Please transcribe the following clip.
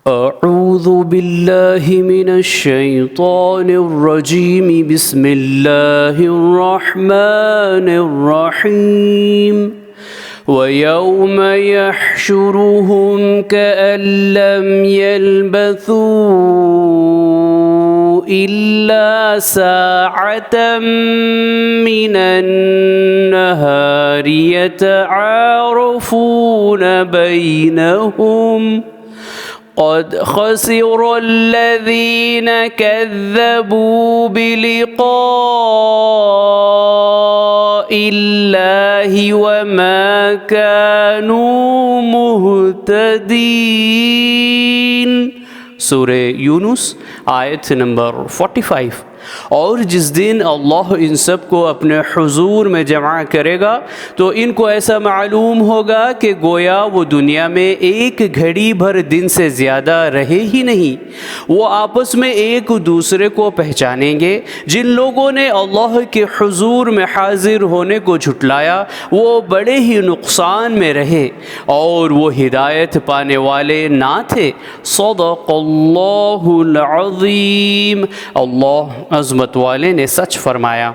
अऊज़ु बिल्लाहि मिनश्शैतानिर्रजीम बिस्मिल्लाहिर्रहमानिर्रहीम वयौम यहशुरुहुम कअन लम यल्बथू इल्ला साअतम मिनन नहारि यतआरफून बैनहुम क़द ख़सिरल्लज़ीन कज़्ज़बू बिलिक़ाइल्लाहि वमा कानू मुहतदीन। सूरे यूनुस आयत नंबर 45। और जिस दिन अल्लाह इन सब को अपने हुजूर में जमा करेगा तो इनको ऐसा मालूम होगा कि गोया वो दुनिया में एक घड़ी भर दिन से ज़्यादा रहे ही नहीं। वो आपस में एक दूसरे को पहचानेंगे। जिन लोगों ने अल्लाह के हुजूर में हाजिर होने को झुटलाया वो बड़े ही नुकसान में रहे और वो हिदायत पाने वाले ना थे। सदक़ल्लाहुल अज़ीम। अल्लाह अज़मत वाले ने सच फरमाया।